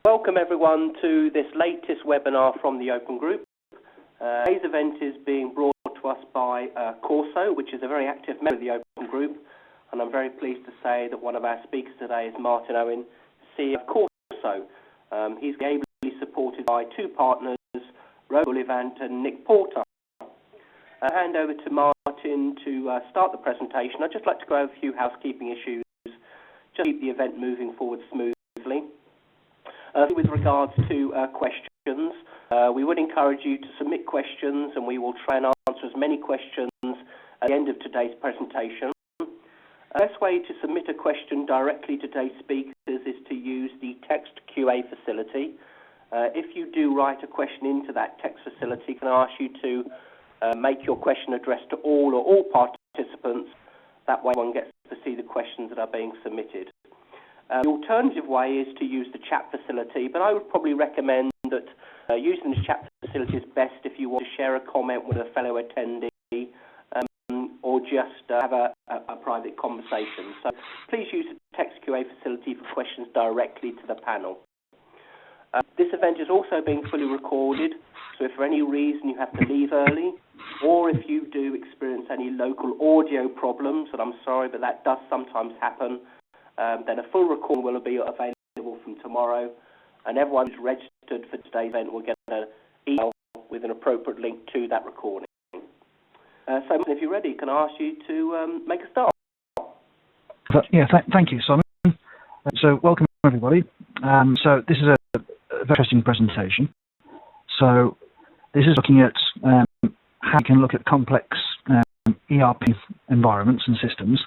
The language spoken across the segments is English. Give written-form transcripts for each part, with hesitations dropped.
Welcome everyone to this latest webinar from the Open Group. Today's event is being brought to us by Corso, which is a very active member of the Open Group, and I'm very pleased to say that one of our speakers today is Martin Owen, CEO of Corso. He's ably supported by two partners, Roland Bullivant and Nick Porter. I'll hand over to Martin to start the presentation. I'd just like to go over a few housekeeping issues, just keep the event moving forward smoothly. With regards to questions, we would encourage you to submit questions, and we will try and answer as many questions at the end of today's presentation. The best way to submit a question directly to today's speakers is to use the text QA facility. If you do write a question into that text facility, can I ask you to make your question addressed to all or all participants? That way one gets to see the questions that are being submitted. The alternative way is to use the chat facility, but I would probably recommend that using the chat facility is best if you want to share a comment with a fellow attendee or just have a private conversation. So please use the text QA facility for questions directly to the panel. This event is also being fully recorded, so if for any reason you have to leave early, or if you do experience any local audio problems, and I'm sorry, but that does sometimes happen, then a full recording will be available from tomorrow, and everyone who's registered for today's event will get an email with an appropriate link to that recording. So if you're ready, can I ask you to make a start? Yeah, thank you, Simon. So welcome everybody. So this is a very interesting presentation. So this is looking at how you can look at complex ERP environments and systems,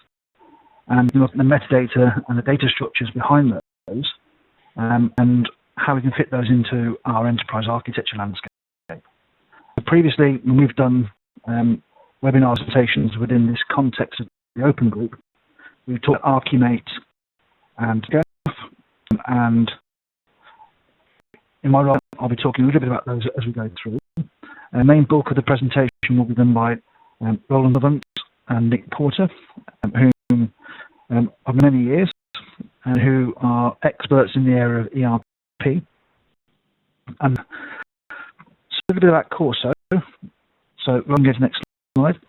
and look at the metadata and the data structures behind those, and how we can fit those into our enterprise architecture landscape. Previously, when we've done webinar presentations within this context of the Open Group, we've talked about Archimate and Graph, and in my role, I'll be talking a little bit about those as we go through. The main bulk of the presentation will be done by Roland Bullivant and Nick Porter, whom of many years, and who are experts in the area of ERP. And so a little bit about Corso. So we'll go to the next slide.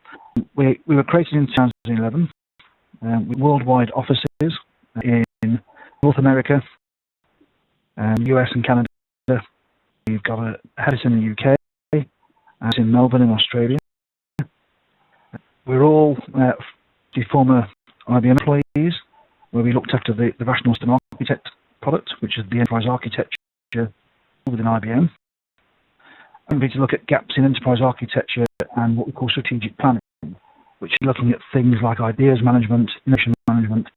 We were created in 2011 with worldwide offices in North America, US and Canada. We've got a head office in the UK, and in Melbourne in Australia. We're all the former IBM employees, where we looked after the Rational System Architect product, which is the enterprise architecture within IBM. And we to look at gaps in enterprise architecture and what we call strategic planning, which is looking at things like ideas management, innovation management,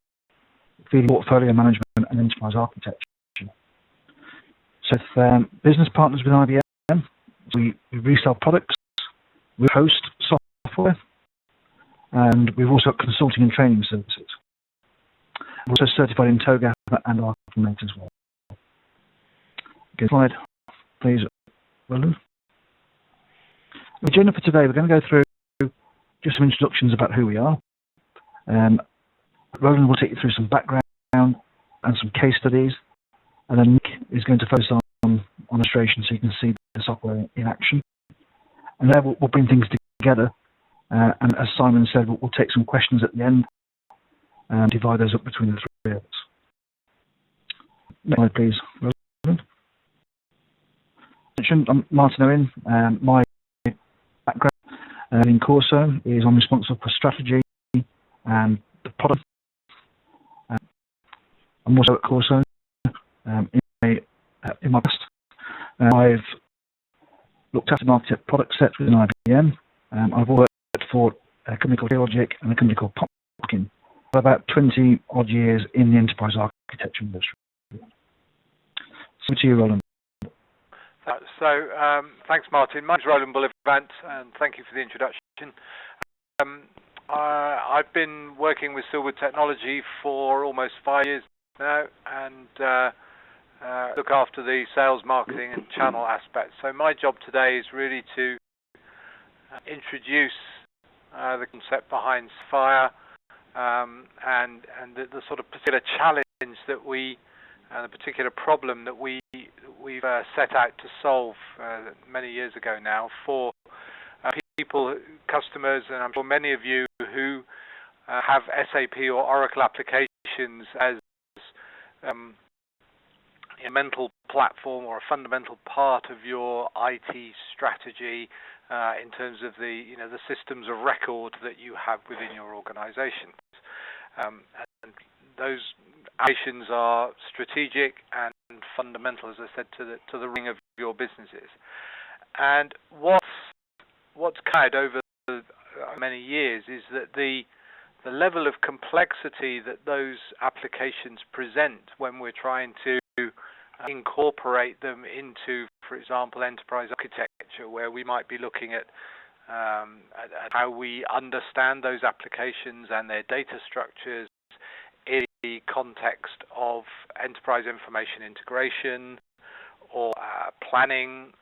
field portfolio management, and enterprise architecture. So business partners with IBM, we resell products, we host software, and we've also got consulting and training services. We're also certified in TOGAF and Archimate as well. Okay, slide, please, Roland. The agenda for today, we're going to go through just some introductions about who we are. Roland will take you through some background and some case studies, and then Nick is going to focus on illustration so you can see the software in action. And then we'll bring things together. And as Simon said, we'll take some questions at the end and divide those up between the three of us. Next slide, please. I'm Martin Owen. My background in Corso is I'm responsible for strategy and the product. I'm also at Corso in my past. I've looked after market product sets within IBM. I've worked for a company called Logic and a company called Popkin for about 20 odd years in the enterprise architecture industry. So to you, Roland. Thanks, Martin. My name's Roland Bullivant, and thank you for the introduction. I've been working with Silver Technology for almost 5 years now, and look after the sales, marketing, and channel aspects. So my job today is really to introduce the concept behind Sapphire and the sort of particular challenge that we and a particular problem that we've set out to solve many years ago now for people, customers, and I'm sure many of you who have SAP or Oracle applications as a mental platform or a fundamental part of your IT strategy in terms of the systems of record that you have within your organizations. And those applications are strategic and fundamental, as I said, to the ring of your businesses. And what's carried over many years is that the level of complexity that those applications present when we're trying to incorporate them into, for example, enterprise architecture, where we might be looking at how we understand those applications and their data structures in the context of enterprise information integration or planning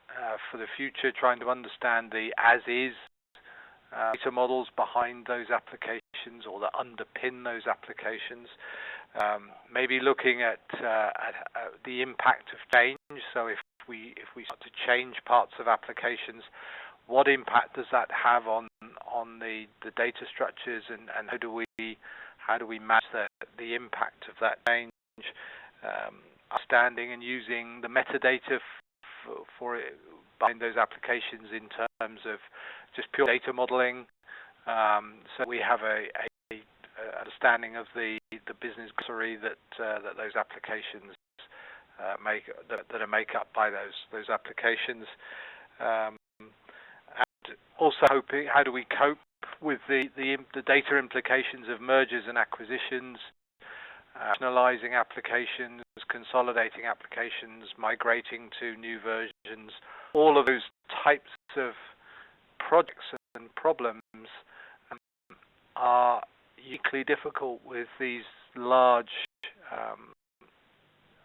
for the future, trying to understand the as-is data models behind those applications or that underpin those applications. Maybe looking at the impact of change. So if we start to change parts of applications, what impact does that have on the data structures, and how do we match the impact of that change? Understanding and using the metadata for behind those applications in terms of just pure data modeling, so we have a understanding of the business glossary that those applications that are made up by those applications, and also how do we cope with the data implications of mergers and acquisitions, rationalizing applications, consolidating applications, migrating to new versions. All of those types of projects and problems are uniquely difficult with these large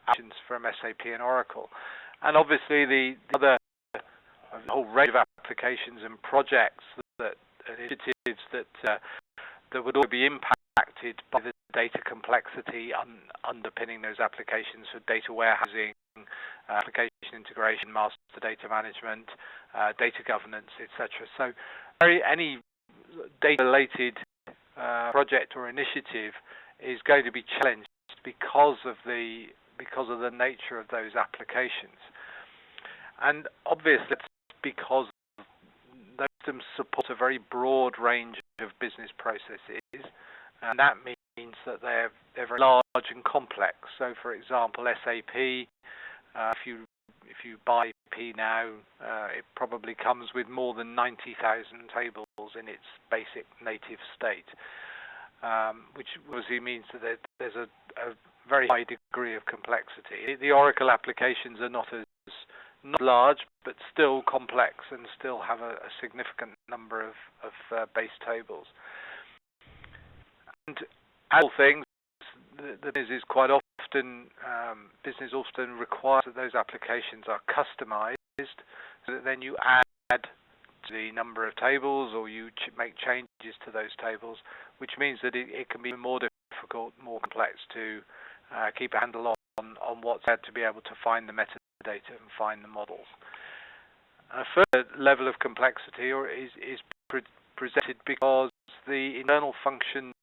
actions from SAP and Oracle. And obviously the whole range of applications and projects and initiatives that would all be impacted by the data complexity underpinning those applications for data warehousing, application integration, master data management, data governance, etc. So any data-related project or initiative is going to be challenged because of the nature of those applications. And obviously it's because those systems support a very broad range of business processes, and that means that they're very large and complex. So, for example, SAP, if you buy SAP now, it probably comes with more than 90,000 tables in its basic native state, which obviously means that there's a very high degree of complexity. The Oracle applications are not large, but still complex and still have a significant number of base tables. And all things, the business quite often requires that those applications are customized, so that then you add to the number of tables or you make changes to those tables, which means that it can be more difficult, more complex to keep a handle on what's there to be able to find the metadata and find the models. A further level of complexity is presented because the internal functions,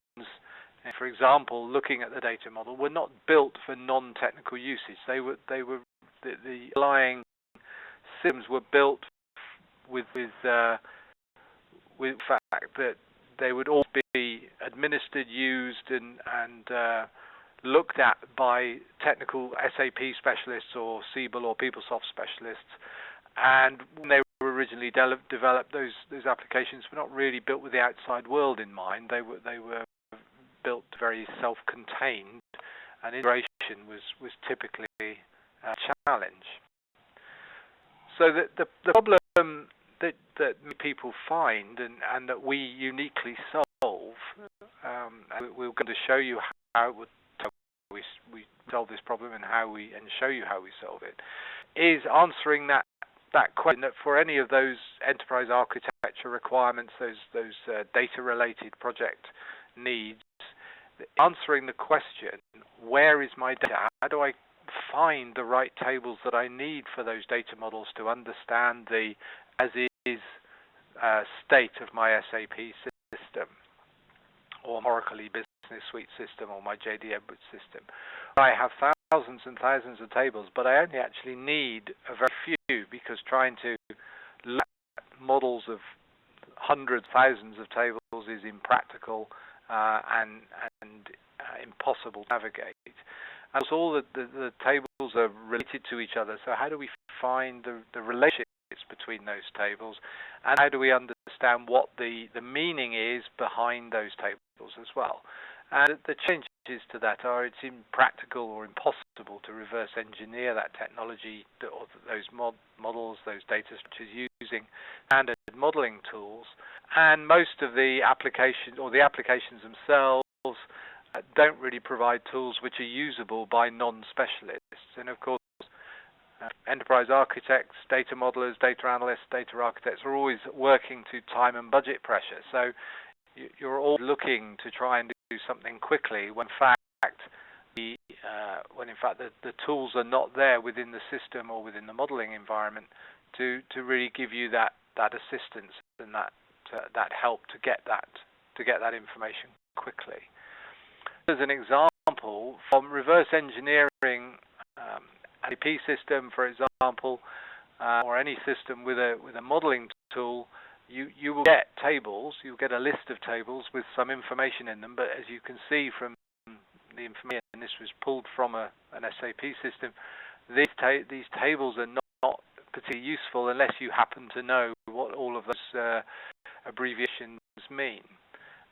for example, looking at the data model, were not built for non-technical usage. The underlying systems were built with the fact that they would all be administered, used, and looked at by technical SAP specialists or Siebel or PeopleSoft specialists. And when they were originally developed, those applications were not really built with the outside world in mind. They were built very self-contained, and integration was typically a challenge. So the problem that people find and that we uniquely solve, and we're going to show you how we solve this problem and show you how we solve it, is answering that question that for any of those enterprise architecture requirements, those data-related project needs, answering the question, where is my data? How do I find the right tables that I need for those data models to understand the as-is state of my SAP system, or Oracle Business Suite system, or my JD Edwards system. I have thousands and thousands of tables, but I only actually need a very few, because trying to look at models of hundreds, thousands of tables is impractical and impossible to navigate. And so all the tables are related to each other. So how do we find the relationships between those tables, and how do we understand what the meaning is behind those tables as well? And the changes to that are it's impractical or impossible to reverse engineer that technology or those models, those data structures, using standard modeling tools. And most of the applications, or the applications themselves, don't really provide tools which are usable by non-specialists. And of course, enterprise architects, data modelers, data analysts, data architects are always working to time and budget pressure. So you're all looking to try and do something quickly when in fact the tools are not there within the system or within the modeling environment to really give you that assistance and that help to get that information quickly. As an example, from reverse engineering SAP system, for example, or any system with a modeling tool, you will get tables. You'll get a list of tables with some information in them. But as you can see from the information, and this was pulled from an SAP system, these tables are not particularly useful unless you happen to know what all of those abbreviations mean.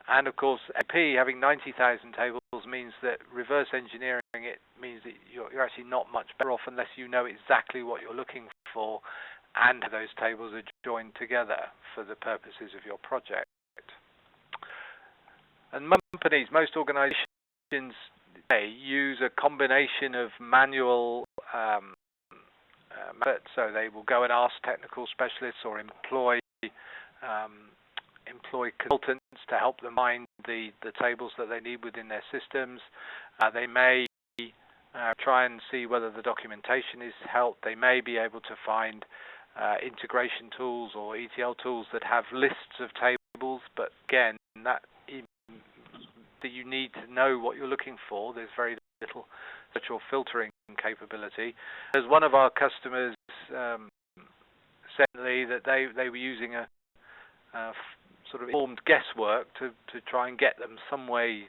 And of course, SAP having 90,000 tables means that reverse engineering it means that you're actually not much better off unless you know exactly what you're looking for and those tables are joined together for the purposes of your project. And most organizations today use a combination of manual methods, so they will go and ask technical specialists or employ consultants to help them find the tables that they need within their systems. They may try and see whether the documentation is helped. They may be able to find integration tools or ETL tools that have lists of tables, but again, that you need to know what you're looking for. There's very little search or filtering capability. As one of our customers said that they were using a sort of informed guesswork to try and get them some way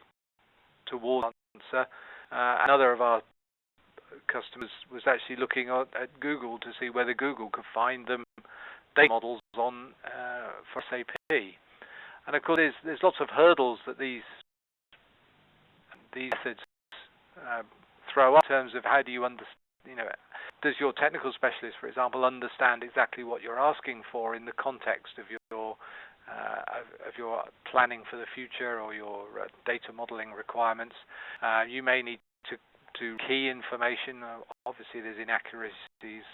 towards an answer. Another of our customers was actually looking at Google to see whether Google could find them data models on for SAP. And of course, there's lots of hurdles that these methods throw up in terms of how do you understand, does your technical specialist, for example, understand exactly what you're asking for in the context of your planning for the future or your data modeling requirements? You may need to key information. Obviously, there's inaccuracies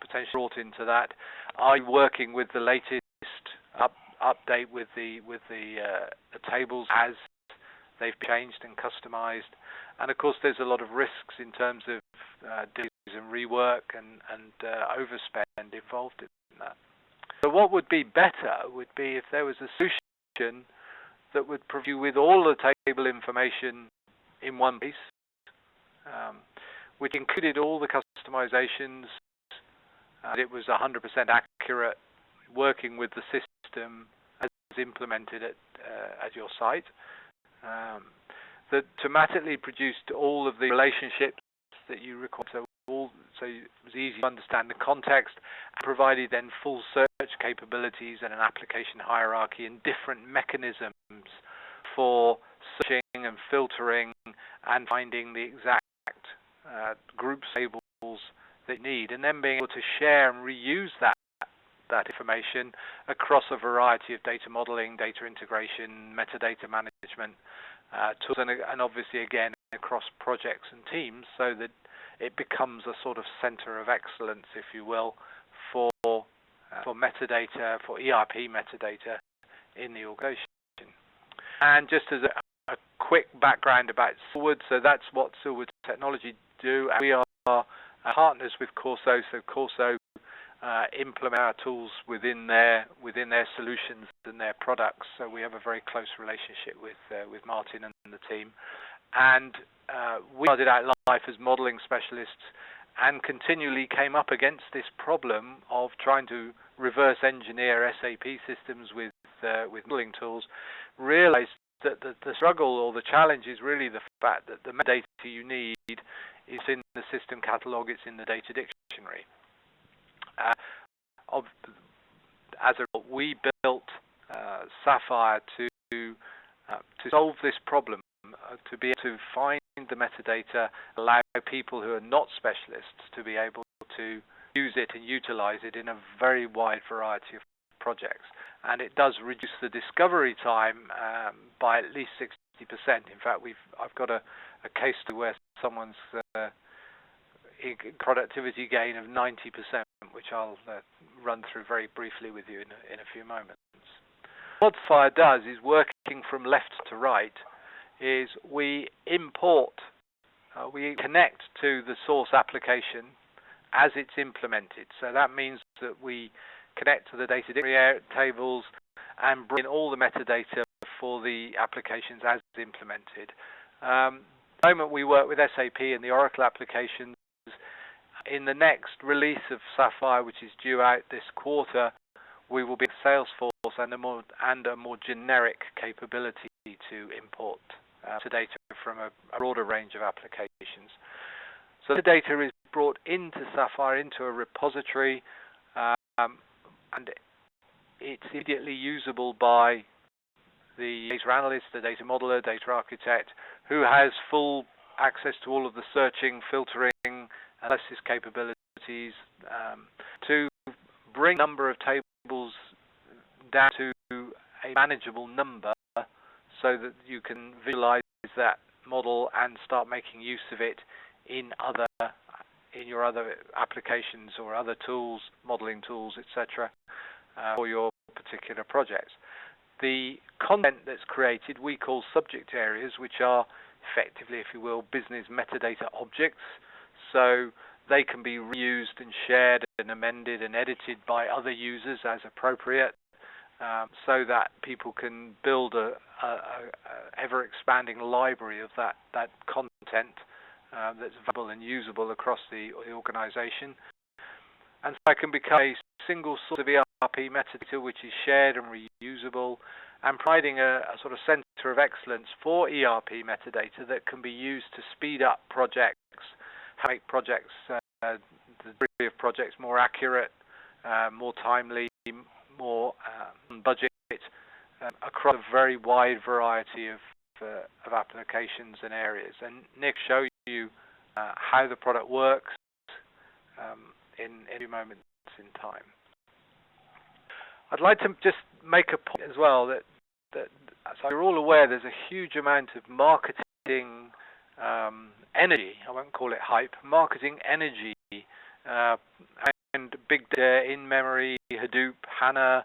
potentially brought into that. Are you working with the latest update with the tables as they've changed and customized? And of course, there's a lot of risks in terms of delays and rework and overspend involved in that. So what would be better would be if there was a solution that would provide you with all the table information in one piece, which included all the customizations, and it was 100% accurate, working with the system as implemented at your site, that automatically produced all of the relationships that you require, so it was easy to understand the context, and provided then full search capabilities and an application hierarchy and different mechanisms for searching and filtering and finding the exact group tables that you need, and then being able to share and reuse that information across a variety of data modeling, data integration, metadata management tools, and obviously again across projects and teams, so that it becomes a sort of center of excellence, if you will, for metadata, for ERP metadata in the organization. And just as a quick background about Silwood, so that's what Silwood Technology do. We are partners with Corso, so Corso implement our tools within their solutions and their products. So we have a very close relationship with Martin and the team. And we started out life as modelling specialists and continually came up against this problem of trying to reverse engineer SAP systems with modelling tools. Realised that the struggle or the challenge is really the fact that the data you need is in the system catalogue, it's in the data dictionary. As a result, we built Sapphire to solve this problem, to be able to find the metadata, allow people who are not specialists to be able to use it and utilize it in a very wide variety of projects. And it does reduce the discovery time by at least 60%. In fact, I've got a case where someone's productivity gain of 90%, which I'll run through very briefly with you in a few moments. What Sapphire does is, working from left to right, is we import, we connect to the source application as it's implemented. So that means that we connect to the data dictionary tables and bring in all the metadata for the applications as implemented. The moment we work with SAP and the Oracle applications, in the next release of Sapphire, which is due out this quarter, we will be in Salesforce and a more generic capability to import data from a broader range of applications. So the data is brought into Sapphire, into a repository, and it's immediately usable by the data analyst, the data modeler, data architect, who has full access to all of the searching, filtering, analysis capabilities, to bring the number of tables down to a manageable number so that you can visualize that model and start making use of it in your other applications or other tools, modeling tools, etc., for your particular projects. The content that's created we call subject areas, which are effectively, if you will, business metadata objects. So they can be reused and shared and amended and edited by other users as appropriate, so that people can build a ever-expanding library of that content that's valuable and usable across the organization. And so that can become a single source of ERP metadata which is shared and reusable, and providing a sort of center of excellence for ERP metadata that can be used to speed up projects, make projects, the delivery of projects more accurate, more timely, more budget, across a very wide variety of applications and areas. And Nick will show you how the product works in any moment in time. I'd like to just make a point as well that so you're all aware there's a huge amount of marketing energy, I won't call it hype, marketing energy and big data, in-memory, Hadoop, HANA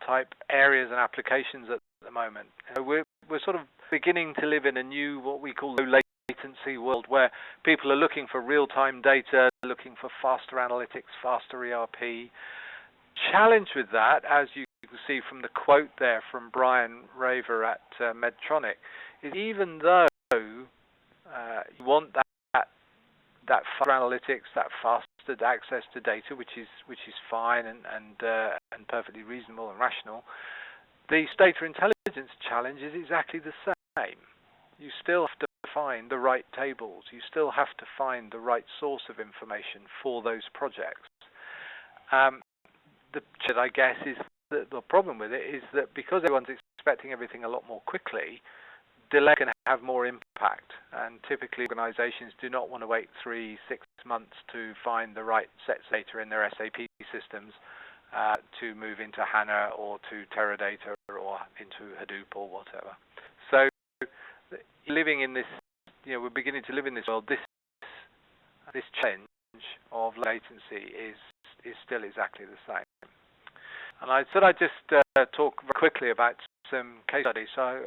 type areas and applications at the moment. We're sort of beginning to live in a new, what we call low latency world, where people are looking for real-time data, looking for faster analytics, faster ERP. Challenge with that, as you can see from the quote there from Brian Raver at Medtronic, is even though you want that faster analytics, that faster access to data, which is fine and perfectly reasonable and rational, the data intelligence challenge is exactly the same. You still have to find the right tables. You still have to find the right source of information for those projects. I guess is that the problem with it is that because everyone's expecting everything a lot more quickly, delay can have more impact, and typically organizations do not want to wait 3-6 months to find the right sets of data in their SAP systems to move into HANA or to Teradata or into Hadoop or whatever. So living in this, we're beginning to live in this world. This challenge of latency is still exactly the same. And I said I'd just talk very quickly about some case studies. So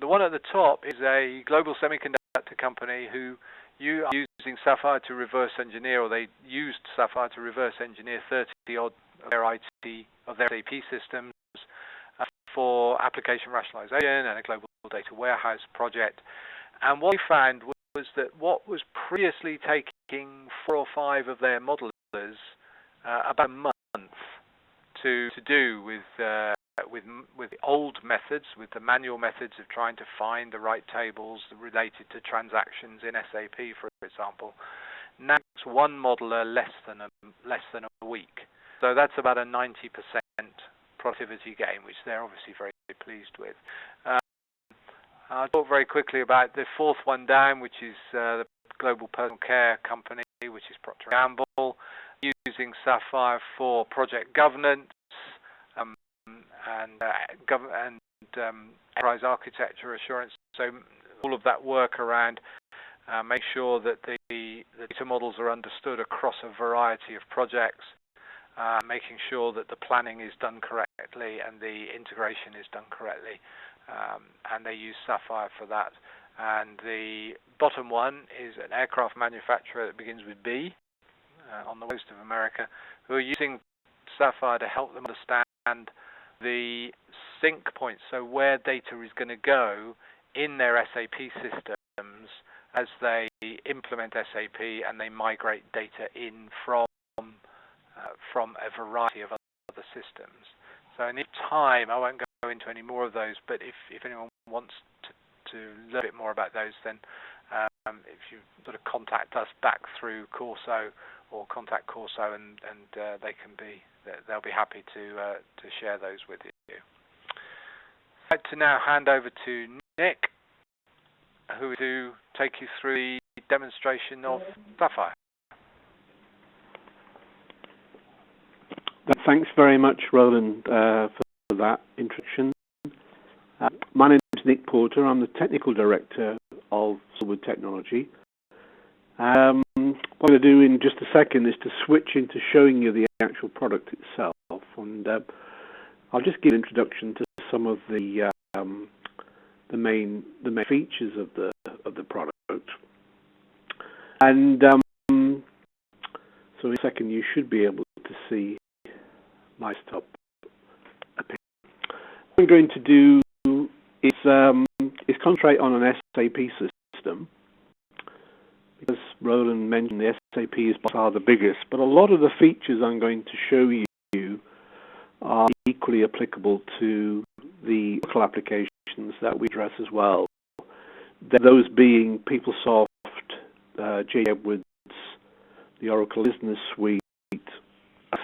the one at the top is a global semiconductor semiconductor company who are using Sapphire to reverse engineer, or they used Sapphire to reverse engineer 30 odd of their SAP systems for application rationalization and a global data warehouse project. And what we found was that what was previously taking 4 or 5 of their modelers about a month to do with the old methods, with the manual methods of trying to find the right tables related to transactions in SAP, for example. Now it's one modeler less than a week. So that's about a 90% productivity gain, which they're obviously very pleased with. I'll talk very quickly about the fourth one down, which is the global personal care company, which is Procter & Gamble, using Sapphire for project governance and enterprise architecture assurance. So all of that work around make sure that the data models are understood across a variety of projects, making sure that the planning is done correctly and the integration is done correctly. And they use Sapphire for that. And the bottom one is an aircraft manufacturer that begins with B on the coast of America, who are using Sapphire to help them understand the sync points, so where data is going to go in their SAP systems as they implement SAP and they migrate data in from a variety of other systems. So in time, I won't go into any more of those, but if anyone wants to learn a bit more about those, then if you sort of contact us back through Corso or contact Corso, and they'll be happy to share those with you. I'd like to now hand over to Nick, who will take you through the demonstration of Sapphire. Thanks very much, Roland, for that introduction. My name is Nick Porter. I'm the Technical Director of Silverwood Technology. What I'm going to do in just a second is to switch into showing you the actual product itself, and I'll just give an introduction to some of the main features of the product. And so in a second you should be able to see my top appear. What I'm going to do is concentrate on an SAP system. As Roland mentioned, the SAP is by far the biggest, but a lot of the features I'm going to show you are equally applicable to the local applications that we address as well. Those being PeopleSoft, J. Edwards, the Oracle Business Suite,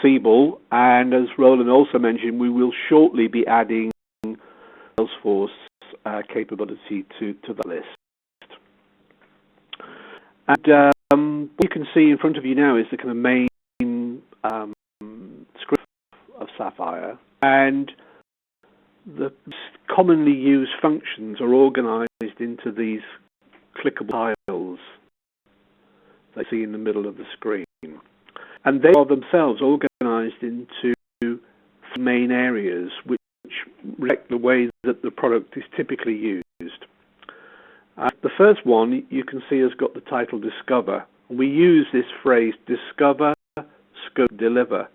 Siebel, and as Roland also mentioned, we will shortly be adding Salesforce capability to the list. And what you can see in front of you now is the kind of main script of Sapphire, and the commonly used functions are organized into these clickable tiles that you see in the middle of the screen. And they are themselves organized into main areas which reflect the way that the product is typically used. The first one you can see has got the title Discover. We use this phrase Discover, Scope, Deliver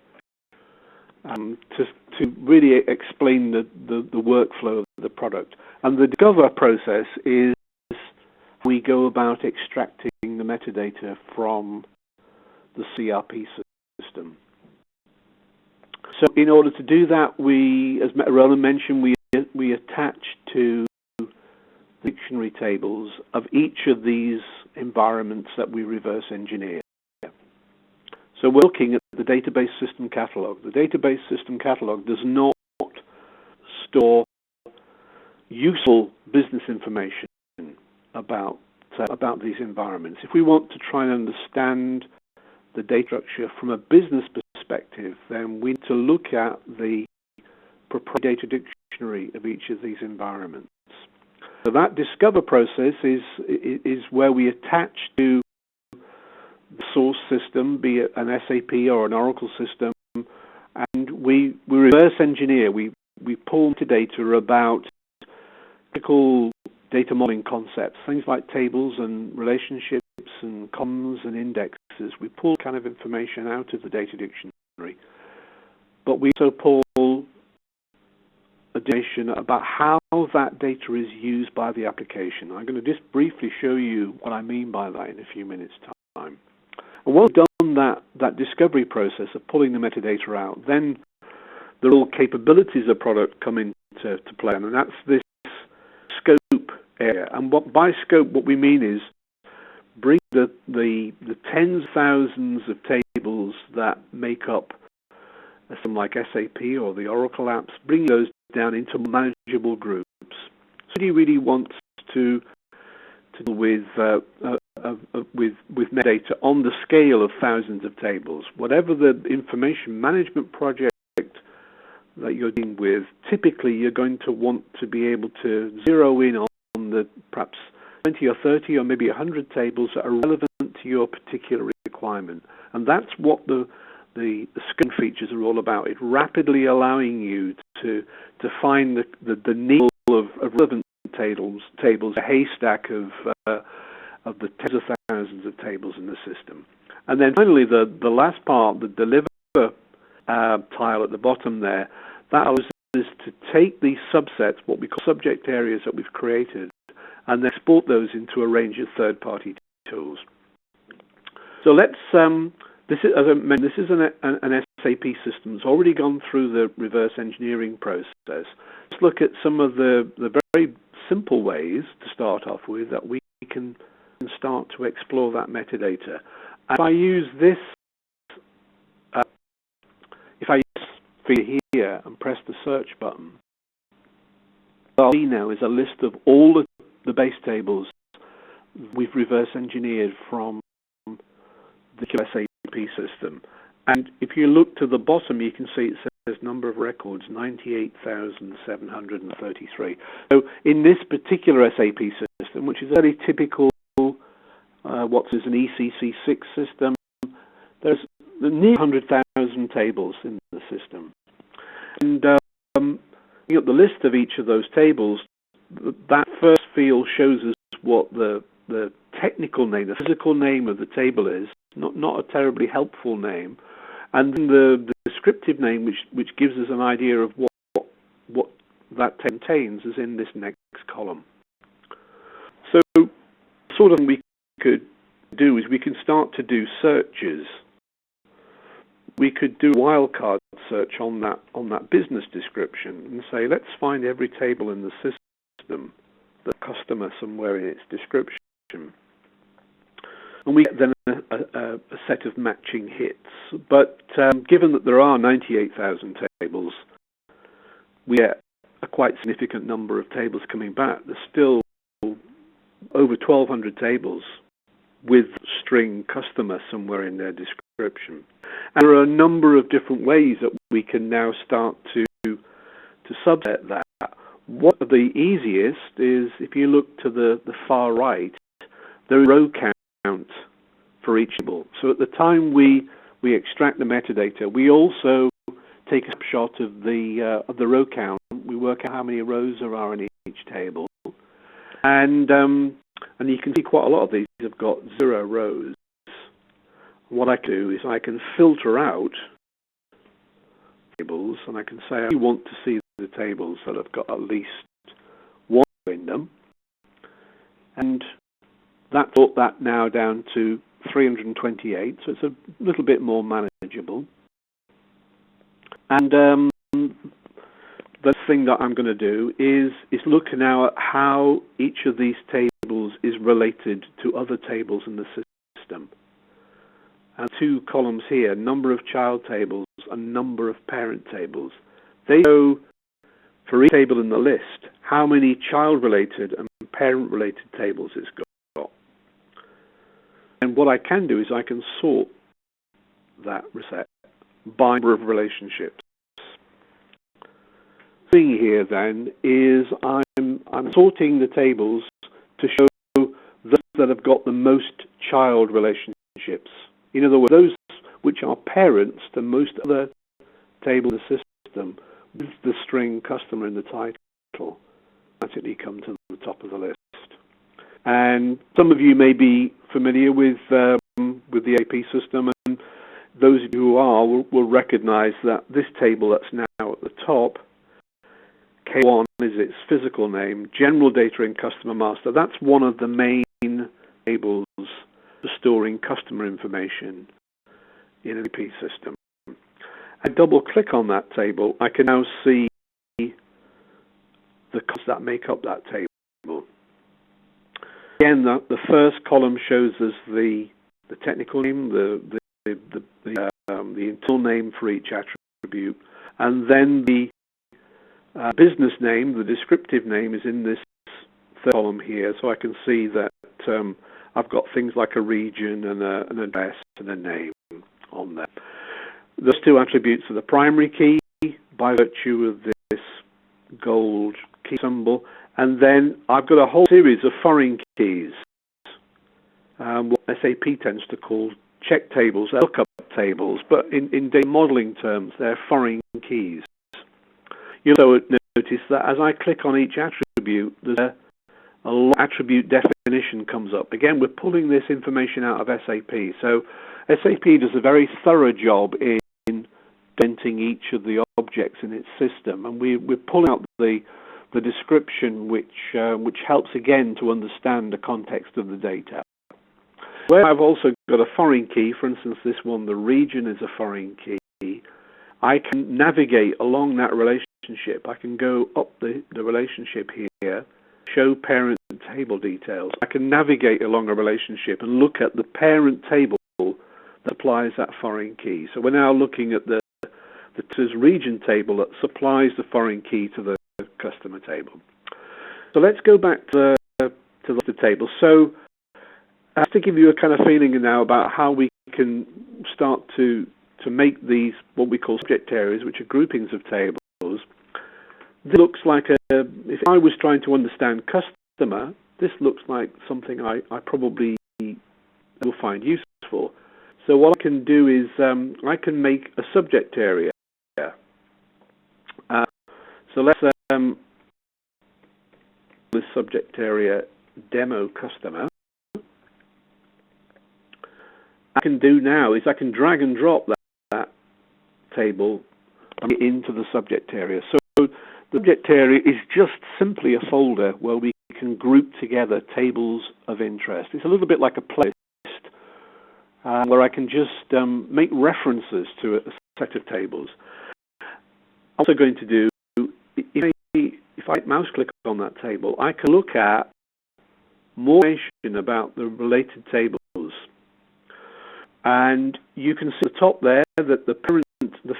to really explain the workflow of the product. And the Discover process is we go about extracting the metadata from the ERP system. So in order to do that, we, as Roland mentioned, we attach to dictionary tables of each of these environments that we reverse engineer. So we're looking at the database system catalog. The database system catalog does not store useful business information about these environments. If we want to try and understand the data structure from a business perspective, then we need to look at the proprietary data dictionary of each of these environments. So that Discover process is where we attach to the source system, be it an SAP or an Oracle system, and we reverse engineer. We pull metadata about typical data modeling concepts, things like tables and relationships and columns and indexes. We pull kind of information out of the data dictionary, but we also pull information about how that data is used by the application. I'm going to just briefly show you what I mean by that in a few minutes' time. And once we've done that discovery process of pulling the metadata out, then the real capabilities of product come into play, and that's this scope area. And by scope, what we mean is bring the tens of thousands of tables that make up something like SAP or the Oracle apps, bring those down into manageable groups. So do you really want to deal with metadata on the scale of thousands of tables? Whatever the information management project that you're dealing with, typically you're going to want to be able to zero in on the perhaps 20 or 30 or maybe 100 tables that are relevant to your particular requirement. And that's what the scope features are all about. It's rapidly allowing you to find the need of relevant tables, a haystack of the tens of thousands of tables in the system. And then finally, the last part, the deliver tile at the bottom there, that allows us to take these subsets, what we call subject areas that we've created, and then export those into a range of third-party tools. So let's, this is, as I mentioned, this is an SAP system that's already gone through the reverse engineering process. Let's look at some of the very simple ways to start off with that we can start to explore that metadata. If I use this, if I use this feature here and press the search button, what I'll see now is a list of all the base tables we've reverse engineered from the SAP system. And if you look to the bottom, you can see it says number of records, 98,733. So in this particular SAP system, which is a very typical, what is an ECC6 system, there's nearly 100,000 tables in the system. And you got the list of each of those tables. That first field shows us what the technical name, the physical name of the table is, not a terribly helpful name, and then the descriptive name, which gives us an idea of what that contains, is in this next column. So, sort of thing we could do is we can start to do searches. We could do a wildcard search on that business description and say, let's find every table in the system, the customer somewhere in its description. And we get then a set of matching hits. But given that there are 98,000 tables, we get a quite significant number of tables coming back. There's still over 1,200 tables with string customer somewhere in their description. And there are a number of different ways that we can now start to subset that. One of the easiest is, if you look to the far right, there is a row count for each table. So at the time we extract the metadata, we also take a snapshot of the row count. We work out how many rows there are in each table, and you can see quite a lot of these have got 0 rows. What I can do is I can filter out tables, and I can say I want to see the tables that have got at least 1 row in them, and that brought that now down to 328, so it's a little bit more manageable. And the thing that I'm going to do is look now at how each of these tables is related to other tables in the system. And 2 columns here, number of child tables and number of parent tables. They show for each table in the list how many child-related and parent-related tables it's got. And what I can do is I can sort that reset by number of relationships. The thing here then is I'm sorting the tables to show those that have got the most child relationships. In other words, those which are parents to most other tables in the system with the string customer in the title. automatically come to the top of the list. And some of you may be familiar with the ERP system, and those of you who are will recognize that this table that's now at the top, K1 is its physical name, General Data in Customer Master. That's one of the main tables for storing customer information in an ERP system. I double click on that table, I can now see the columns that make up that table. Again, the first column shows us the technical name, the internal name for each attribute, and then the business name, the descriptive name, is in this third column here. So I can see that I've got things like a region and an address and a name on there. Those two attributes are the primary key by virtue of this gold key symbol, and then I've got a whole series of foreign keys, what SAP tends to call check tables, lookup tables, but in data modeling terms, they're foreign keys. You'll also notice that as I click on each attribute, there's a long attribute definition comes up. Again, we're pulling this information out of SAP. So SAP does a very thorough job in presenting each of the objects in its system, and we're pulling out the description which helps again to understand the context of the data. Where I've also got a foreign key, for instance this one, the region is a foreign key, I can navigate along that relationship. I can go up the relationship here, show parent table details. I can navigate along a relationship and look at the parent table that applies that foreign key. So we're now looking at the region table that supplies the foreign key to the customer table. So let's go back to the table. So I have to give you a kind of feeling now about how we can start to make these what we call subject areas, which are groupings of tables. This looks like if I was trying to understand customer, this looks like something I probably will find useful. So what I can do is I can make a subject area. So let's this subject area demo customer. I can do now is I can drag and drop that table into the subject area. So the subject area is just simply a folder where we can group together tables of interest. It's a little bit like a playlist where I can just make references to a set of tables. I'm also going to do, if I mouse click on that table, I can look at more information about the related tables. And you can see at the top there that the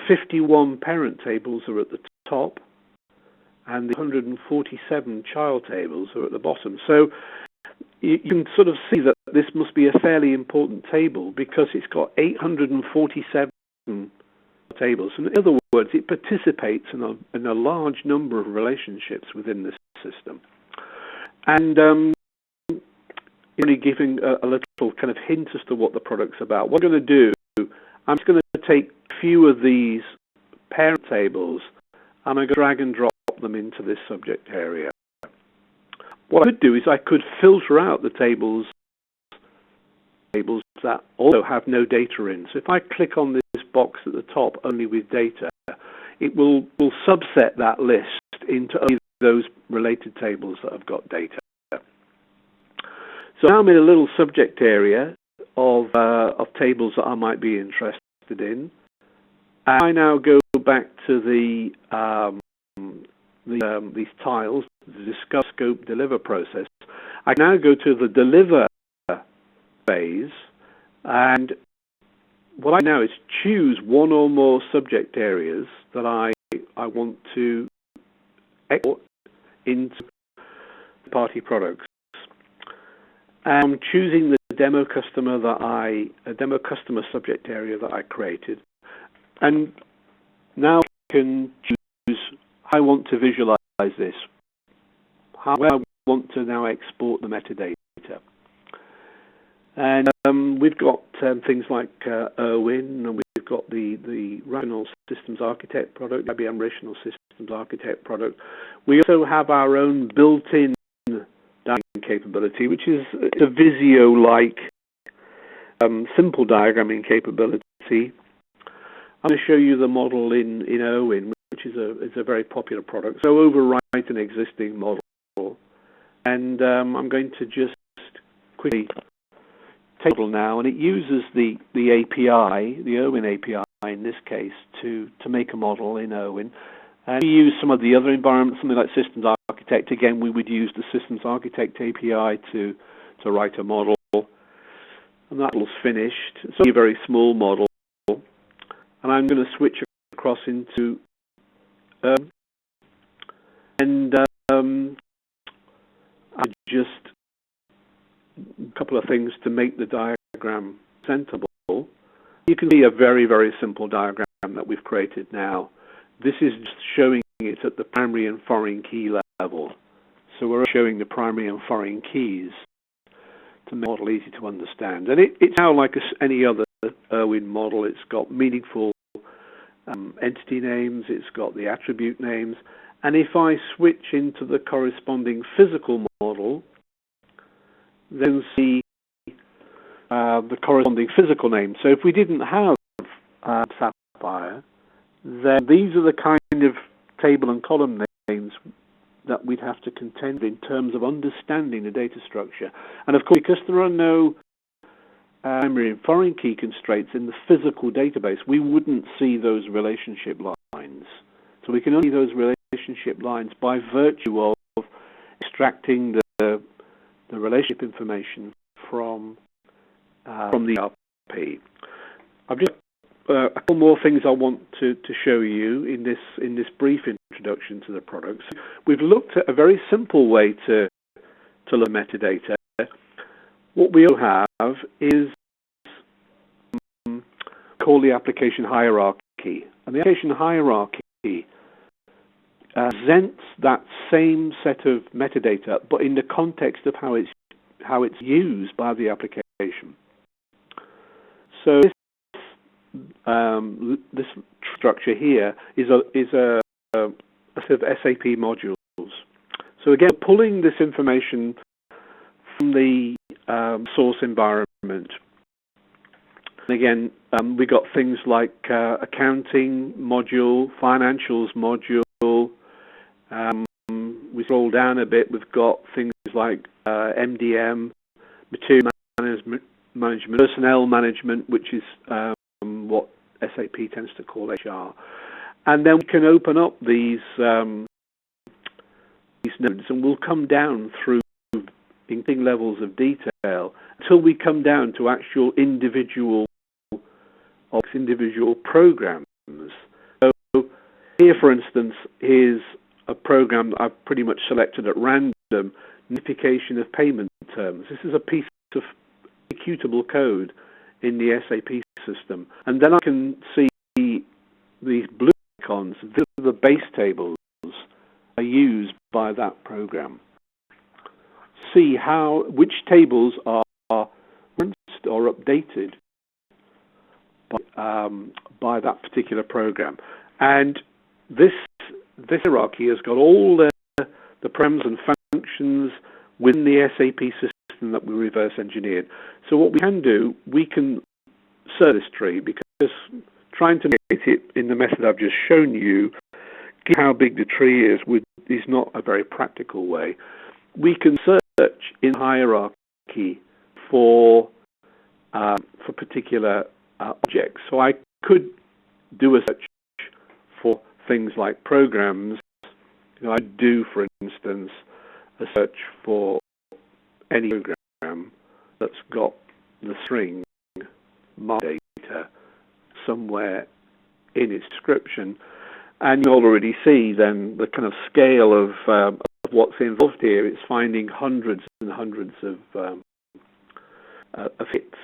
51 parent tables are at the top, and the 147 child tables are at the bottom. So you can sort of see that this must be a fairly important table because it's got 847 tables. In other words, it participates in a large number of relationships within this system. And only giving a little kind of hint as to what the product's about. What I'm going to do, I'm just going to take a few of these parent tables and I'm going to drag and drop them into this subject area. What I could do is I could filter out the tables that also have no data in. So if I click on this box at the top only with data, it will subset that list into only those related tables that have got data. So now I'm in a little subject area of tables that I might be interested in. And I now go back to these tiles, the discuss, scope, deliver process. I now go to the deliver phase, and what I do now is choose one or more subject areas that I want to export into party products. I'm choosing the demo customer subject area that I created, and now I can choose how I want to visualize this, how I want to now export the metadata. And we've got things like Irwin, and we've got the Rational Systems Architect product, IBM Rational Systems systems architect product. We also have our own built-in diagramming capability, which is a Visio-like simple diagramming capability. I'm going to show you the model in Owen, which is a very popular product. So overwrite an existing model, and I'm going to just quickly take the model now, and it uses the API, the Owen API in this case, to make a model in Owen. And we use some of the other environments, something like Systems Architect. Again, we would use the Systems Architect API to write a model. And that model's finished. It's only a very small model. And I'm going to switch across into I just a couple of things to make the diagram presentable. You can see a very, very simple diagram that we've created now. This is just showing it at the primary and foreign key level. So we're showing the primary and foreign keys to make the model easy to understand. And it's now like any other Irwin model. It's got meaningful entity names. It's got the attribute names. And if I switch into the corresponding physical model, then see the corresponding physical name. So if we didn't have Sapphire, then these are the kind of table and column names that we'd have to contend with in terms of understanding the data structure. And of course, because there are no primary and foreign key constraints in the physical database, we wouldn't see those relationship lines. So we can only see those relationship lines by virtue of extracting the relationship information from the ERP. I've just a couple more things I want to show you in this brief introduction to the products. We've looked at a very simple way to learn metadata. What we all have is called the application hierarchy, and the application hierarchy presents that same set of metadata, but in the context of how it's used by the application. So this structure here is a set of SAP modules. So again, pulling this information from the source environment. And again, we got things like accounting module, financials module. We scroll down a bit. We've got things like MDM, material management, personnel management, which is what SAP tends to call HR. And then we can open up these nodes, and we'll come down through increasing levels of detail until we come down to actual individual programs. So here, for instance, is a program that I've pretty much selected at random, notification of payment terms. This is a piece of executable code in the SAP system. And then I can see these blue icons. These are the base tables are used by that program. See which tables are referenced or updated by that particular program. And this hierarchy has got all the params and functions within the SAP system that we reverse engineered. So what we can do, we can search this tree, because trying to make it in the method I've just shown you, given how big the tree is not a very practical way. We can search in hierarchy for particular objects. So I could do a search for things like programs. I do, for instance, a search for any program that's got the string master data somewhere in its description, and you already see then the kind of scale of what's involved here. It's finding hundreds and hundreds of hits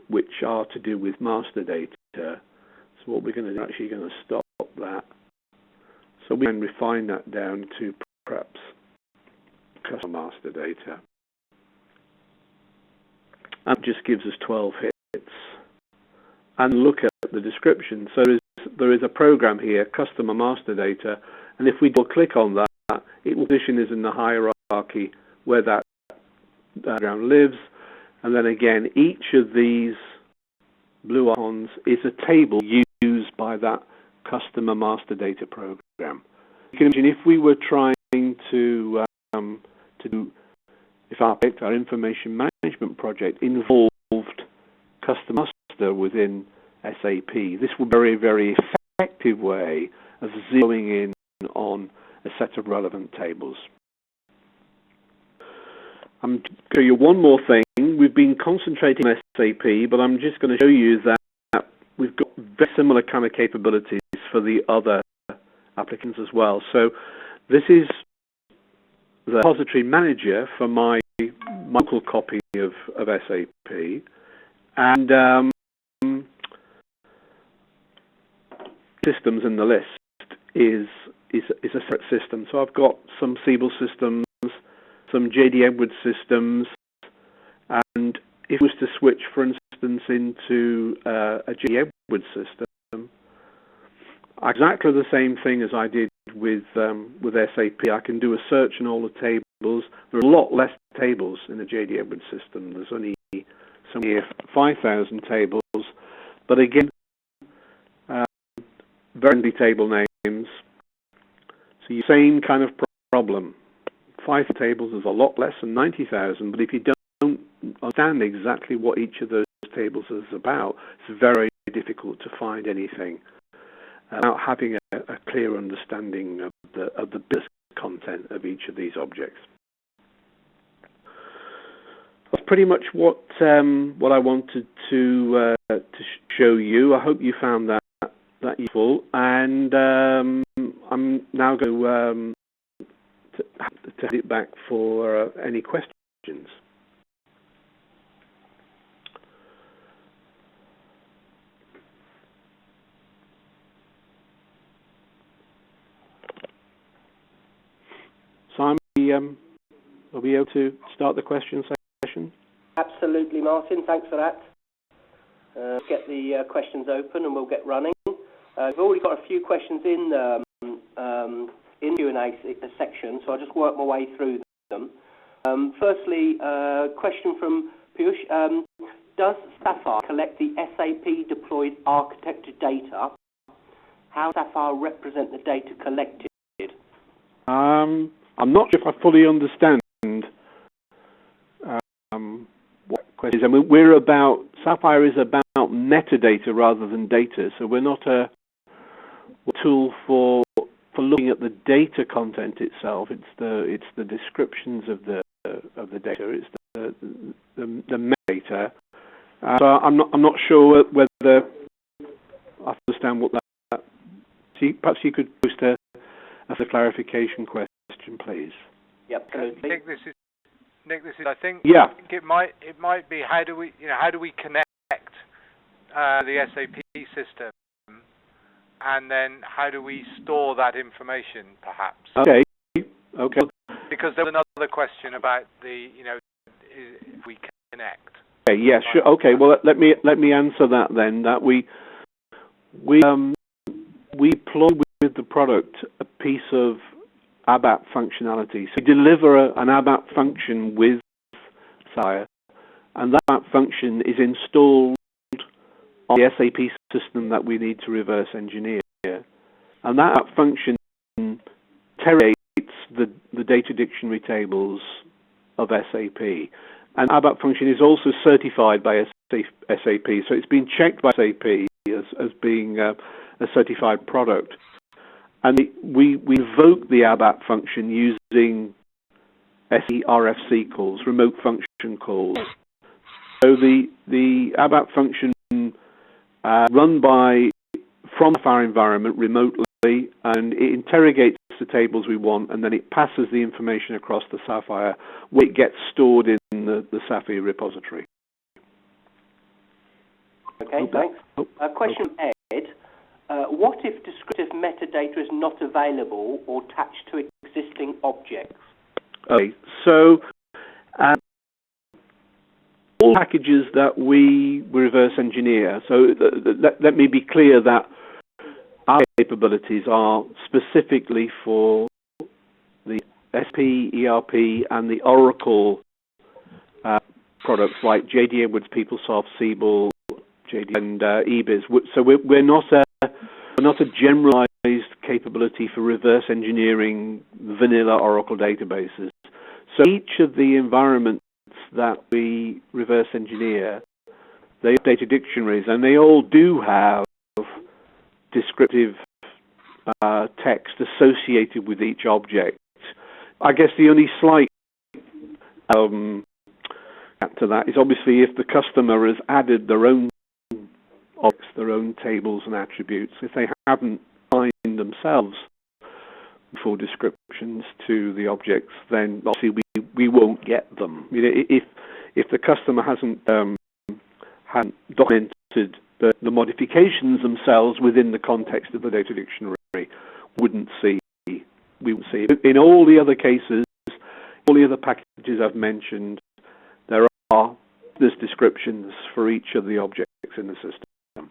which are to do with master data. So what we're going to do, actually going to stop that. So we can refine that down to perhaps customer master data. And it just gives us 12 hits. And look at the description. So there is a program here, customer master data, And if we double click on that, it will position us in the hierarchy where that background lives. And then again, each of these blue icons is a table used by that customer master data program. You can imagine if we were trying to do, if our information management project involved customer master within SAP, this would be a very, very effective way of zeroing in on a set of relevant tables. I'm going to show you one more thing. We've been concentrating on SAP, but I'm just going to show you that we've got very similar kind of capabilities for the other applicants as well. So this is the repository manager for my local copy of SAP, and systems in the list is a separate system. So I've got some Siebel systems, some JD Edwards systems, and if I was to switch, for instance, into a JD Edwards system, exactly the same thing as I did with SAP. I can do a search on all the tables. There are a lot less tables in the JD Edwards system. There's only 5,000 tables, but again, very handy table names. So the same kind of problem. 5 tables is a lot less than 90,000, but if you don't understand exactly what each of those tables is about, it's very difficult to find anything without having a clear understanding of the business content of each of these objects. That's pretty much what I wanted to show you. I hope you found that useful, and I'm now going to hand it back for any questions. Simon, will be able to start the question session? Absolutely, Martin. Thanks for that. Get the questions open and we'll get running. We've already got a few questions in the Q&A section, so I'll just work my way through them. Firstly, question from Piyush. Does Sapphire collect the SAP deployed architecture data? How does Sapphire represent the data collected? I'm not sure if I fully understand what question is. I mean, Sapphire is about metadata rather than data, so we're not a tool for looking at the data content itself. It's the descriptions of the data. It's the metadata. So I'm not sure whether I understand what that. Perhaps you could post a clarification question, please. Yep, absolutely. Nick, this is. I think. Yeah. I think it might be how do we connect the SAP system, and then how do we store that information, perhaps? Okay. Because there was another question about if we connect. Okay. Yeah. Sure. Okay. Well, let me answer that then. That we deploy with the product a piece of ABAP functionality. So we deliver an ABAP function with Sapphire, and that ABAP function is installed on the SAP system that we need to reverse engineer. And that ABAP function interrogates the data dictionary tables of SAP. And ABAP function is also certified by SAP, so it's been checked by SAP as being a certified product. And we invoke the ABAP function using RFC calls, remote function calls. So the ABAP function run from our environment remotely, and it interrogates the tables we want, and then it passes the information across the Sapphire, where it gets stored in the Sapphire repository. Okay, thanks. Question from Ed. What if descriptive metadata is not available or attached to existing objects? Okay, so all packages that we reverse engineer, so let me be clear that our capabilities are specifically for the SP, ERP, and the Oracle products like JD Edwards, PeopleSoft, Siebel, JD, and eBiz. So we're not a generalized capability for reverse engineering vanilla Oracle databases. So each of the environments that we reverse engineer, they have data dictionaries, and they all do have descriptive text associated with each object. I guess the only slight to that is obviously if the customer has added their own objects, their own tables and attributes, if they haven't assigned themselves full descriptions to the objects, then obviously we won't get them. You know, if the customer hasn't documented the modifications themselves within the context of the data dictionary, we wouldn't see. In all the other cases, all the other packages I've mentioned, there's descriptions for each of the objects in the system.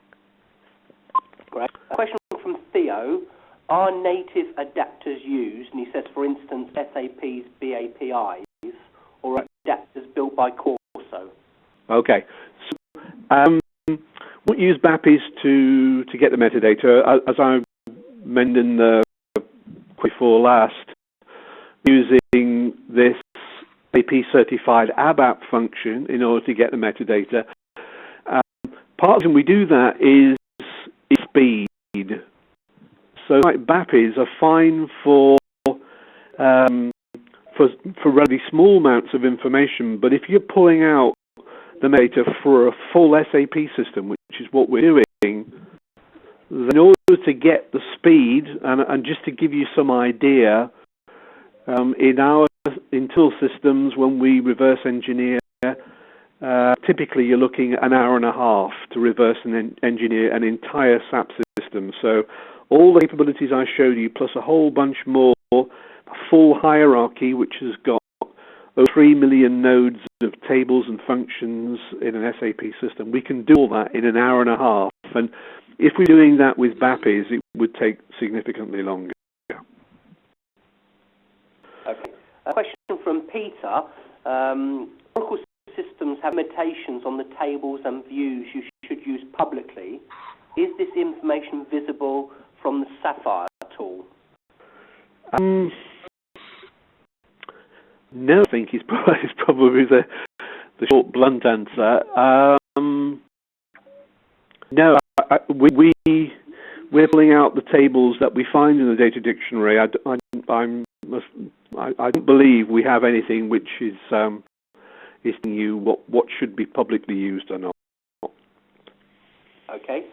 Great. A question from Theo. Are native adapters used? And he says, for instance, SAP's BAPIs or adapters built by Corso? Okay. So, we'll use BAPIs to get the metadata. As I mentioned in the before last, using this SAP certified ABAP function in order to get the metadata. Part of the reason we do that is speed. So like BAPIs are fine for relatively small amounts of information, but if you're pulling out the metadata for a full SAP system, which is what we're doing, then in order to get the speed, and just to give you some idea, in our internal systems, when we reverse engineer, typically you're looking at an hour and a half to reverse and engineer an entire SAP system. So all the capabilities I showed you, plus a whole bunch more, a full hierarchy, which has got over 3 million nodes of tables and functions in an SAP system. We can do all that in an hour and a half. And if we're doing that with BAPIs, it would take significantly longer. Okay. A question from Peter. Oracle systems have limitations on the tables and views you should use publicly. Is this information visible from the Sapphire tool? No, I think is probably the short, blunt answer. No, we're pulling out the tables that we find in the data dictionary. I don't believe we have anything which is telling you what should be publicly used or not. Okay.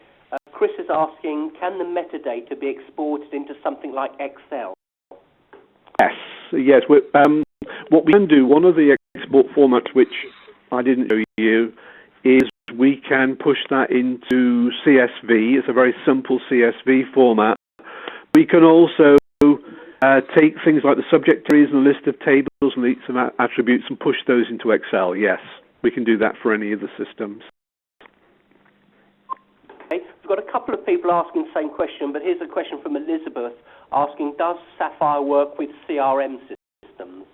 Chris is asking, can the metadata be exported into something like Excel? Yes. What we can do, one of the export formats which I didn't show you, is we can push that into CSV. It's a very simple CSV format. We can also take things like the subject areas and the list of tables and some attributes and push those into Excel. Yes, we can do that for any of the systems. Okay. We've got a couple of people asking the same question, but here's a question from Elizabeth asking, does Sapphire work with CRM systems?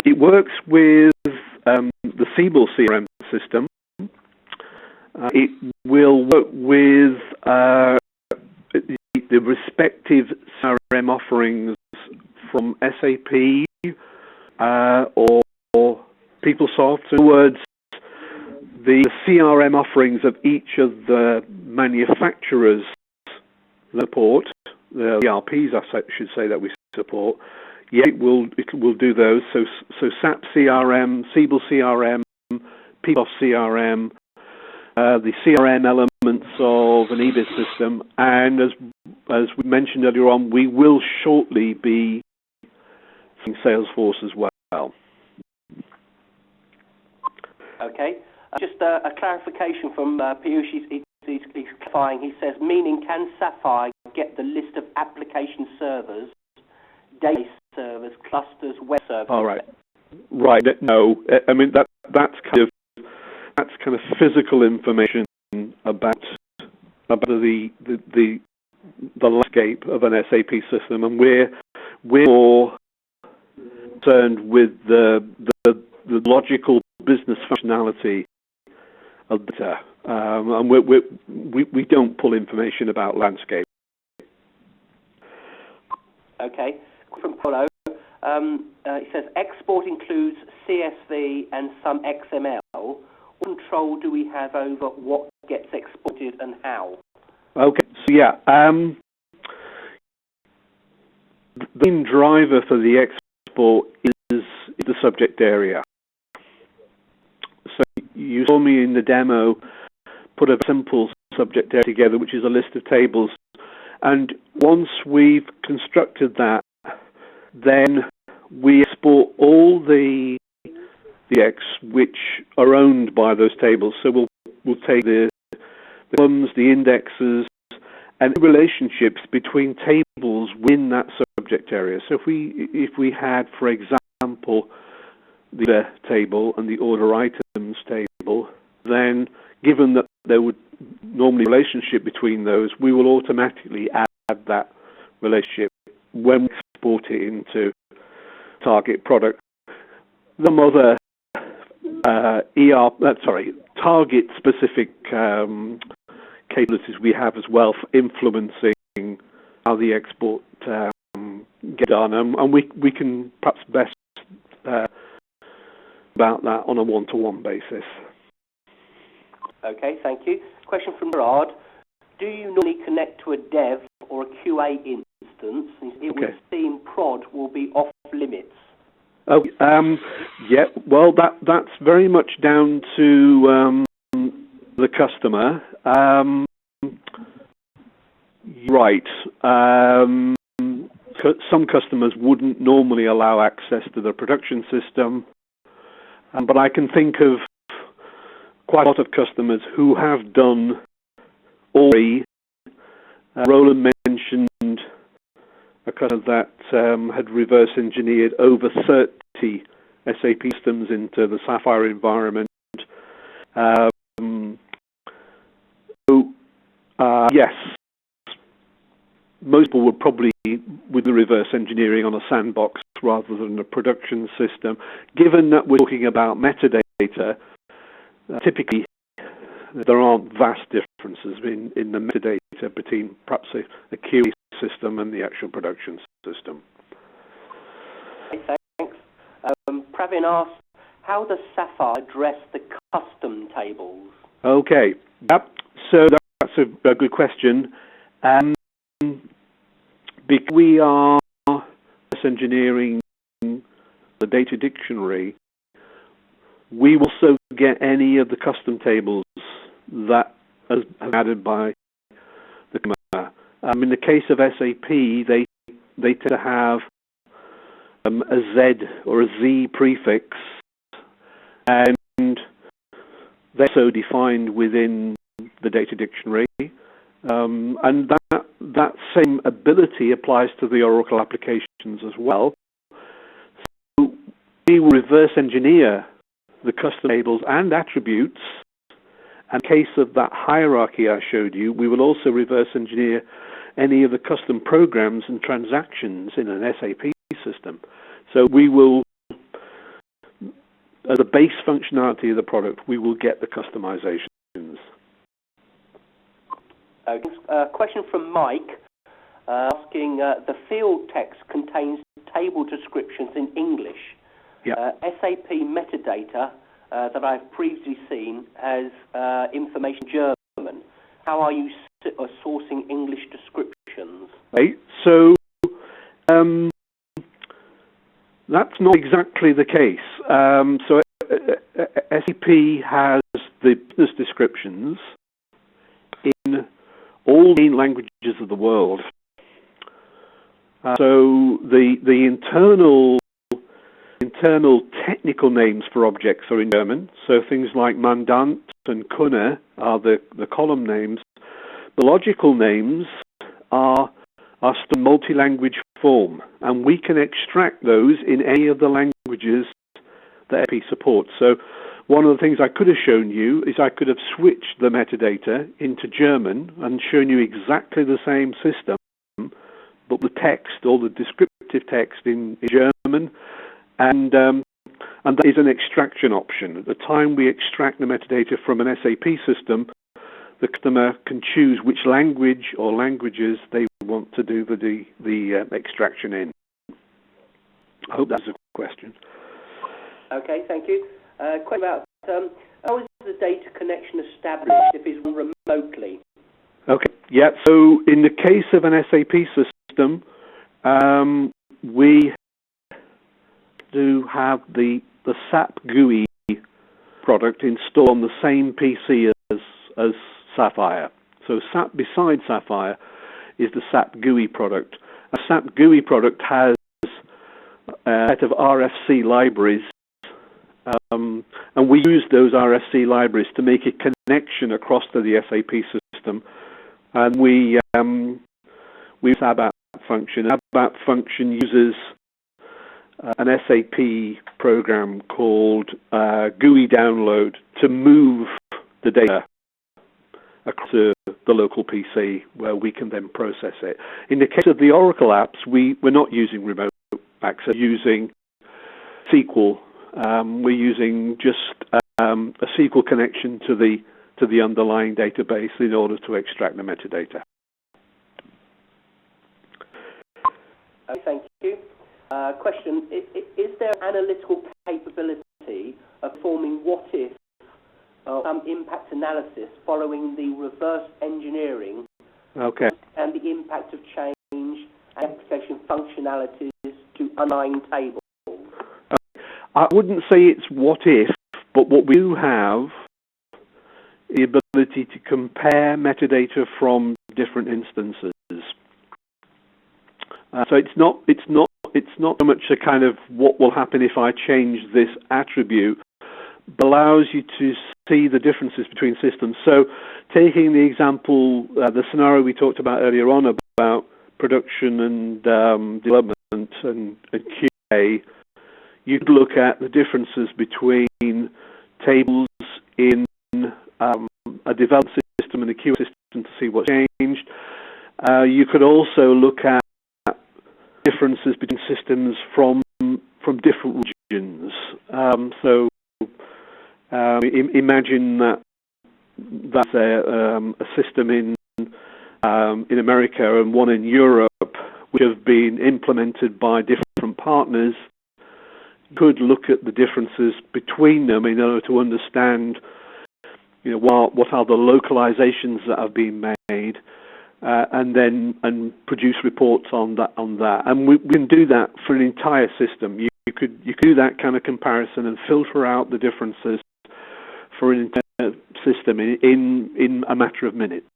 It works with the Siebel CRM system. It will work with the respective CRM offerings from SAP or PeopleSoft. In other words, the CRM offerings of each of the manufacturers support, the ERPs I should say that we support, yeah, it will do those. So SAP CRM, Siebel CRM, PeopleSoft CRM, the CRM elements of an eBiz system, and as we mentioned earlier on, we will shortly be in Salesforce as well. Okay. Just a clarification from Piyush. He's clarifying. He says, meaning can Sapphire get the list of application servers, database servers, clusters, web servers? All right. Right. No. I mean that's kind of physical information about the the landscape of an SAP system, and we're more concerned with the logical business functionality of data, and we don't pull information about landscape. Okay. From Polo, it says export includes CSV and some XML. What control do we have over what gets exported and how? Okay, so yeah, the main driver for the export is the subject area. So you saw me in the demo put a simple subject area together, which is a list of tables. And once we've constructed that, then we export all the X which are owned by those tables. So we'll take the columns, the indexes, and relationships between tables within that subject area. So if we had, for example, the order table and the order items table, then given that there would normally be a relationship between those, we will automatically add that relationship when we export it into target product. The other target-specific capabilities we have as well for influencing how the export get done, and we can perhaps best about that on a one-to-one basis. Okay, thank you. Question from Gerard. Do you normally connect to a dev or a QA instance? It would seem prod will be off limits. Oh, yeah. Well, that's very much down to the customer. Right. Some customers wouldn't normally allow access to the production system, but I can think of quite a lot of customers who have done already. Roland mentioned a customer that had reverse engineered over 30 SAP systems into the Sapphire environment. Yes, most people would probably with the reverse engineering on a sandbox rather than a production system. Given that we're talking about metadata, typically there aren't vast differences in the metadata between perhaps a QA system and the actual production system. Okay, thanks. Pravin asked, how does Sapphire address the custom tables? Okay, yep. So that's a good question. Because we are engineering the data dictionary, we will also get any of the custom tables that are added by the customer. In the case of SAP, they tend to have a Z or a Z prefix, and they're so defined within the data dictionary, and that same ability applies to the Oracle applications as well. So we will reverse engineer the custom tables and attributes. In case of that hierarchy I showed you, we will also reverse engineer any of the custom programs and transactions in an SAP system. So we will, as a base functionality of the product, we will get the customizations. Question from Mike asking, the field text contains table descriptions in English. Yep. SAP metadata that I've previously seen has information German. How are you sourcing English descriptions? Right. So that's not exactly the case. So SAP has the business descriptions in all the languages of the world. So the internal technical names for objects are in German. So things like Mandant and Kunde are the column names. The logical names are still multi-language form, and we can extract those in any of the languages that SAP supports. So one of the things I could have shown you is I could have switched the metadata into German and shown you exactly the same system, but the text, all the descriptive text in German, and that is an extraction option. At the time we extract the metadata from an SAP system, the customer can choose which language or languages they want to do the extraction in. I hope that's a question. Okay, thank you. Question about how is the data connection established if it's run remotely? Okay, yeah, so in the case of an SAP system, we do have the SAP GUI product installed on the same PC as Sapphire. So SAP beside Sapphire is the SAP GUI product. A SAP GUI product has a set of RFC libraries, and we use those RFC libraries to make a connection across to the SAP system. And we use ABAP function. ABAP function uses an SAP program called GUI download to move the data across to the local PC where we can then process it. In the case of the Oracle apps, we're not using remote access, we're using SQL. We're using just a SQL connection to the underlying database in order to extract the metadata. Okay, thank you. Question, is there analytical capability of performing what-if some impact analysis following the reverse engineering and the impact of change and application functionalities to underlying tables? I wouldn't say it's what-if, but what we do have the ability to compare metadata from different instances. So it's not so much a kind of what will happen if I change this attribute, but allows you to see the differences between systems. So taking the example, the scenario we talked about earlier on about production and development and QA, you could look at the differences between tables in a development system and a QA system to see what's changed. You could also look at differences between systems from different regions. Imagine that's a system in America and one in Europe, which have been implemented by different partners. Could look at the differences between them in order to understand, what are the localizations that have been made, and produce reports on that. And we can do that for an entire system. You could do that kind of comparison and filter out the differences for an entire system in a matter of minutes.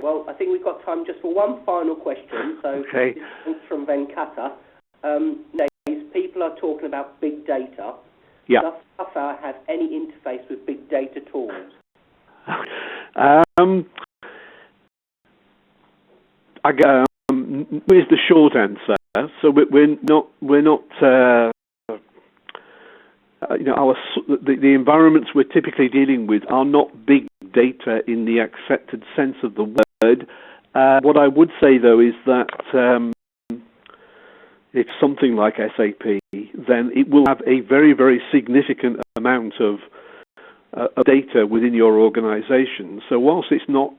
Well, I think we've got time just for one final question. So okay. This is from Venkata. People are talking about big data. Yeah. Does Sapphire have any interface with big data tools? Here's the short answer. So we're not. The environments we're typically dealing with are not big data in the accepted sense of the word. What I would say though is that if something like SAP, then it will have a very, very significant amount of data within your organization. So whilst it's not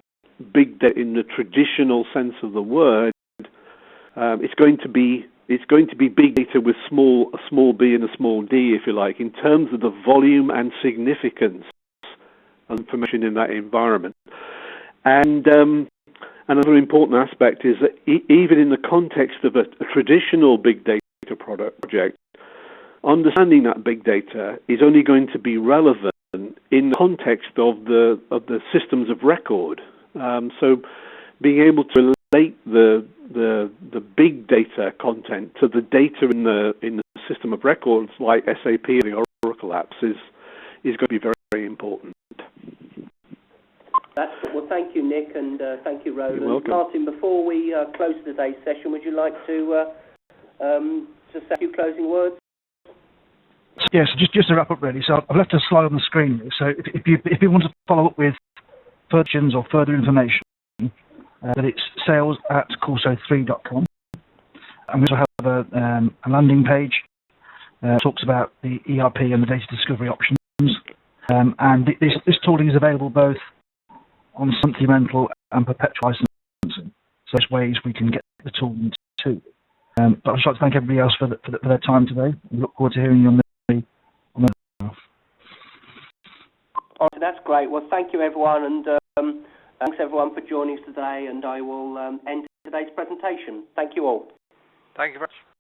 big data in the traditional sense of the word, it's going to be big data with a small b and a small d, if you like, in terms of the volume and significance of information in that environment. And another important aspect is that even in the context of a traditional big data project, understanding that big data is only going to be relevant in the context of the systems of record. So being able to relate the big data content to the data in the system of records like SAP and the Oracle apps is going to be very, very important. Well, thank you, Nick, and thank you, Roland. You're welcome. Martin, before we close today's session, would you like to say a few closing words? Yeah, so just to wrap up really, so I've left a slide on the screen here. So if you want to follow up with further questions or further information, that it's sales@corso3.com. And we also have a landing page talks about the ERP and the data discovery options. And this tooling is available both on monthly rental and perpetual licensing. So there's ways we can get the tooling too. But I'd just like to thank everybody else for their time today. We look forward to hearing you on the. Oh, that's great. Well, thank you, everyone, and thanks, everyone, for joining us today, and I will end today's presentation. Thank you all. Thank you very much.